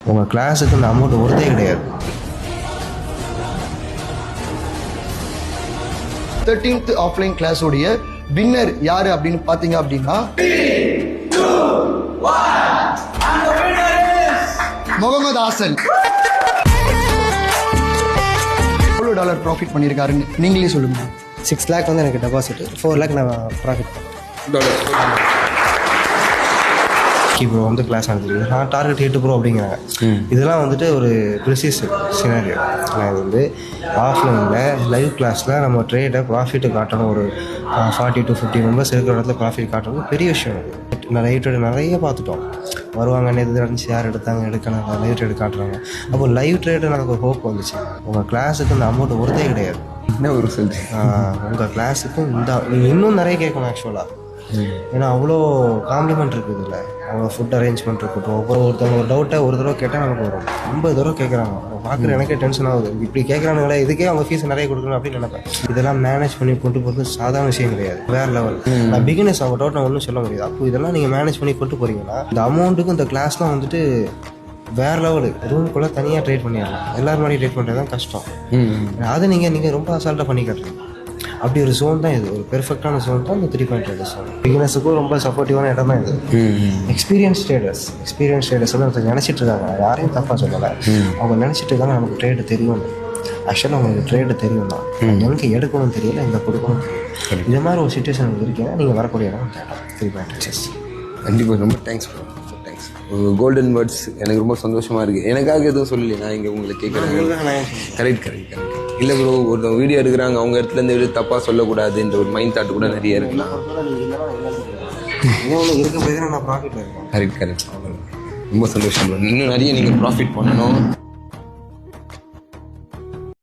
உங்கள் கிளாஸுக்கு இந்த அமௌண்ட் ஒருத்தே கிடையாது. 13th ஆஃப்லைன் கிளாஸோடைய வின்னர் யாரு அப்படின்னு பாத்தீங்க அப்படின்னா முகமது ஹாசன். எவ்வளோ டாலர் ப்ராஃபிட் பண்ணியிருக்காருன்னு நீங்களே சொல்லுங்க. 6 lakh வந்து எனக்கு டெபாசிட், 4 lakh நான் ப்ராஃபிட் பண்ணேன். இப்போ வந்து கிளாஸ் நடந்துருக்கு, நான் டார்கெட் 8 ப்ரோ அப்படிங்கிறாங்க. இதெல்லாம் வந்துட்டு ஒரு ப்ரிசீஸ் சினாரியோ. நான் வந்து ஆஃப்லைனில் லைவ் கிளாஸில் நம்ம ட்ரேடை ப்ராஃபிட்டு காட்டணும். ஒரு 40 to 50 மெம்பர்ஸ் இருக்கிற இடத்துல ப்ராஃபிட் காட்டணும் பெரிய விஷயம். நான் லைவ் ட்ரேட் நிறைய பார்த்துட்டோம். வருவாங்க, நேற்று நடந்துச்சு, யார் எடுக்கணும், லைவ் ட்ரேடு காட்டுறாங்க. அப்போ லைவ் ட்ரேடு எனக்கு ஒரு ஹோப் வந்துச்சு. உங்கள் கிளாஸுக்கு இந்த அமௌண்ட் ஒருத்தே கிடையாது. என்ன ஒரு சொல்லி உங்கள் கிளாஸுக்கு நீங்கள் இன்னும் நிறைய கேட்கணும் ஆக்சுவலாக. ஏன்னா அவ்வளோ காம்ப்ளிமெண்ட் இருக்குது இதில். அவ்வளோ ஃபுட் அரேஞ்ச்மெண்ட் இருக்கட்டும். ஒருத்தவங்க ஒரு டவுட்டை ஒரு தடவை கேட்டால் நமக்கு வரும் 50 தடவை கேட்குறாங்க. பார்க்குற எனக்கே டென்ஷன் ஆகுது. இப்படி கேட்குறானுங்களே, இதுக்கே அவங்க ஃபீஸ் நிறைய கொடுக்கணும் அப்படின்னு நினைப்பேன். இதெல்லாம் மேனேஜ் பண்ணி கொண்டு போகிறது சாதாரண விஷயம் கிடையாது, வேறு லெவல். நான் பிகினர்ஸ் அவங்க டவுட் நான் ஒன்றும் சொல்ல முடியாது. அப்போ இதெல்லாம் நீங்கள் மேனேஜ் பண்ணி கொண்டு போகிறீங்கன்னா இந்த அமௌண்ட்டுக்கும் இந்த கிளாஸ்லாம் வந்துட்டு வேறு லெவலு. ரூமுக்குள்ளே தனியாக ட்ரேட் பண்ணிடலாம். எல்லோரும் மாதிரி ட்ரேட் பண்ணுறது தான் கஷ்டம். அதை நீங்கள் ரொம்ப அசால்ட்டாக பண்ணி காட்டுறீங்க. அப்படி ஒரு ஜோன் தான் இது, ஒரு பெர்ஃபெக்டான ஜோன் தான் இந்த 3.2 ஜோன். பிகினர்ஸுக்கும் ரொம்ப சப்போர்ட்டிவான இடம் தான் இது. எக்ஸ்பீரியன்ஸ் ட்ரேடர்ஸ் வந்து ஒருத்தர் நினச்சிட்டு இருக்காங்க, யாரையும் தப்பாக சொல்லலை. அவங்க நினச்சிட்டு இருக்காங்க நமக்கு ட்ரேடு தெரியும். ஆக்சுவலாக அவங்களுக்கு ட்ரேடு தெரியும் தான், எனக்கு எடுக்கணும்னு தெரியல, எங்கே கொடுக்கணும் தெரியல. இது மாதிரி ஒரு சுச்சுவேஷன் இருக்கீங்கன்னா நீங்கள் வரக்கூடிய இடம் கேட்டோம் 3.2. கண்டிப்பாக ரொம்ப thanks bro, thanks. Golden words எனக்கு ரொம்ப சந்தோஷமாக இருக்குது. எனக்காக எதுவும் சொல்லலை, நான் இங்கே உங்களை கேட்குறேன். கரெக்ட். இல்லை ப்ரோ, ஒருத்தவங்க வீடியோ எடுக்கிறாங்க, அவங்க இடத்துல இந்த வீடியோ தப்பாக சொல்லக்கூடாதுன்ற ஒரு மைண்ட் தாட் கூட நிறைய இருக்குல்ல. கரெக்ட். ரொம்ப சந்தோஷம் ப்ரோ. இன்னும் நிறைய நீங்கள் ப்ராஃபிட் பண்ணணும்.